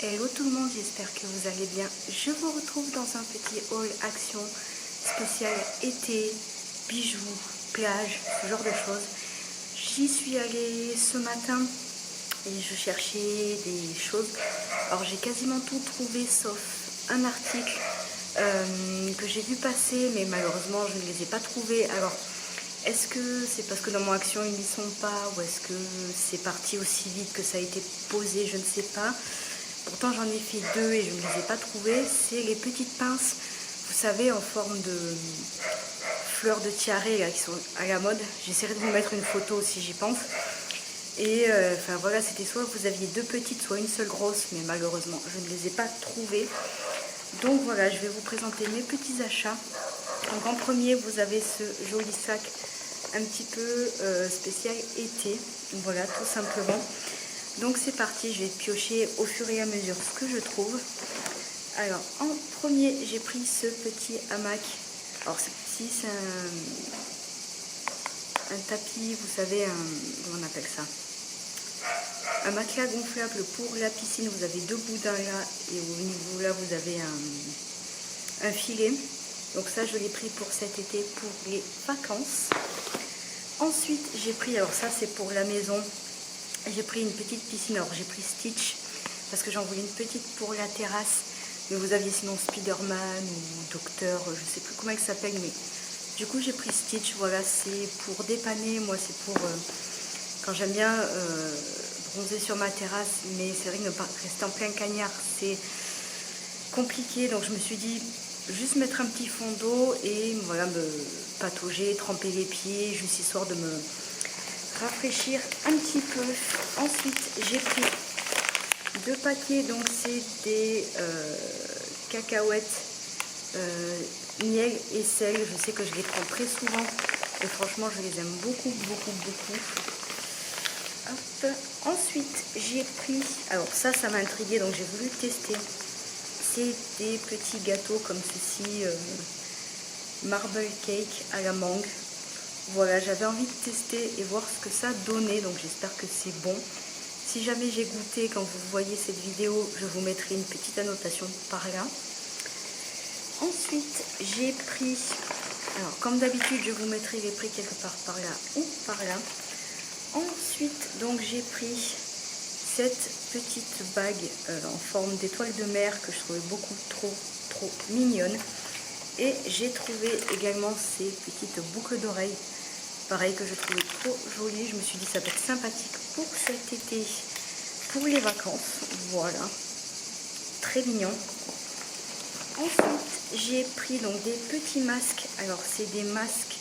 Hello tout le monde, j'espère que vous allez bien. Je vous retrouve dans un petit haul action spécial été, bijoux, plage, ce genre de choses. J'y suis allée ce matin et je cherchais des choses. Alors j'ai quasiment tout trouvé sauf un article que j'ai vu passer, mais malheureusement je ne les ai pas trouvés. Alors est-ce que c'est parce que dans mon action ils n'y sont pas, ou est-ce que c'est parti aussi vite que ça a été posé, je ne sais pas. Pourtant j'en ai fait deux et je ne les ai pas trouvées. C'est les petites pinces, vous savez, en forme de fleurs de tiare là, qui sont à la mode. J'essaierai de vous mettre une photo si j'y pense. Et enfin voilà, c'était soit vous aviez deux petites, soit une seule grosse, mais malheureusement je ne les ai pas trouvées. Donc voilà, je vais vous présenter mes petits achats. Donc en premier, vous avez ce joli sac un petit peu spécial été. Voilà, tout simplement. Donc c'est parti, je vais piocher au fur et à mesure ce que je trouve. Alors en premier, j'ai pris ce petit hamac. Alors c'est un tapis, vous savez, comment on appelle ça, un matelas gonflable pour la piscine. Vous avez deux boudins là et au niveau là vous avez un filet. Donc ça je l'ai pris pour cet été, pour les vacances. Ensuite j'ai pris, alors ça c'est pour la maison, j'ai pris une petite piscine. Alors j'ai pris Stitch parce que j'en voulais une petite pour la terrasse, mais vous aviez sinon Spider-Man ou Docteur, je sais plus comment il s'appelle, mais du coup j'ai pris Stitch. Voilà, c'est pour dépanner, moi c'est pour quand j'aime bien bronzer sur ma terrasse, mais c'est vrai que ne pas rester en plein cagnard c'est compliqué, donc je me suis dit juste mettre un petit fond d'eau et voilà, me patauger, tremper les pieds, juste histoire de me rafraîchir un petit peu. Ensuite j'ai pris deux paquets, donc c'est des cacahuètes miel et sel. Je sais que je les prends très souvent et franchement je les aime beaucoup. Hop. Ensuite j'ai pris, alors ça m'a intriguée, donc j'ai voulu tester. C'est des petits gâteaux comme ceci, marble cake à la mangue. Voilà, j'avais envie de tester et voir ce que ça donnait, donc j'espère que c'est bon. Si jamais j'ai goûté, quand vous voyez cette vidéo, je vous mettrai une petite annotation par là. Ensuite, j'ai pris, alors comme d'habitude, je vous mettrai les prix quelque part par là ou par là. Ensuite, donc j'ai pris cette petite bague en forme d'étoile de mer que je trouvais beaucoup trop mignonne. Et j'ai trouvé également ces petites boucles d'oreilles, pareil, que je trouvais trop jolies. Je me suis dit ça peut être sympathique pour cet été, pour les vacances. Voilà, très mignon. Ensuite j'ai pris donc des petits masques. Alors c'est des masques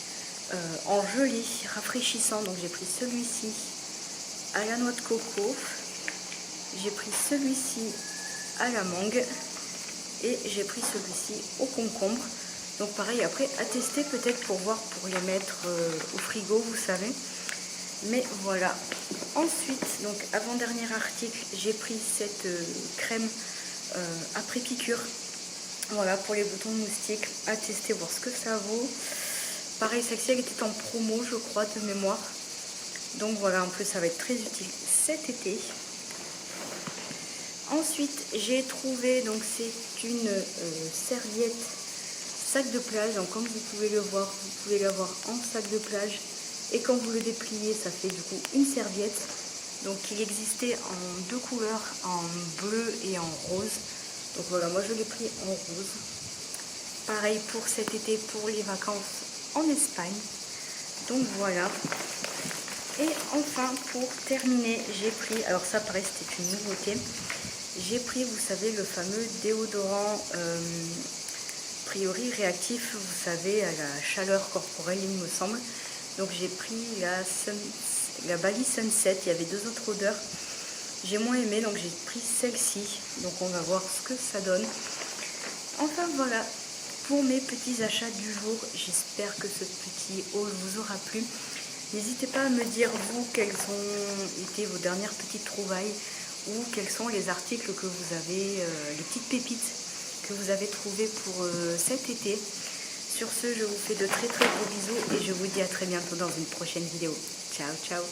en gelée rafraîchissant. Donc j'ai pris celui-ci à la noix de coco, j'ai pris celui-ci à la mangue et j'ai pris celui-ci au concombre. Donc pareil, après à tester peut-être pour voir, pour les mettre au frigo, vous savez. Mais voilà. Ensuite, donc avant-dernier article, j'ai pris cette crème après piqûre. Voilà, pour les boutons de moustiques, à tester, voir ce que ça vaut. Pareil, celle-ci elle était en promo, je crois, de mémoire. Donc voilà, en plus ça va être très utile cet été. Ensuite j'ai trouvé, donc c'est une serviette sac de plage. Donc comme vous pouvez le voir, vous pouvez l'avoir en sac de plage et quand vous le dépliez ça fait du coup une serviette. Donc il existait en deux couleurs, en bleu et en rose. Donc voilà, moi je l'ai pris en rose. Pareil pour cet été, pour les vacances en Espagne. Donc voilà. Et enfin pour terminer, j'ai pris, alors ça pareil c'était une nouveauté, j'ai pris, vous savez, le fameux déodorant priori réactif, vous savez, à la chaleur corporelle il me semble. Donc j'ai pris la Bali Sunset, il y avait deux autres odeurs, j'ai moins aimé, donc j'ai pris celle-ci. Donc on va voir ce que ça donne. Enfin voilà pour mes petits achats du jour. J'espère que ce petit haul vous aura plu. N'hésitez pas à me dire, vous, quelles ont été vos dernières petites trouvailles ou quels sont les articles que vous avez, les petites pépites que vous avez trouvées pour cet été. Sur ce, je vous fais de très gros bisous et je vous dis à très bientôt dans une prochaine vidéo. Ciao, ciao!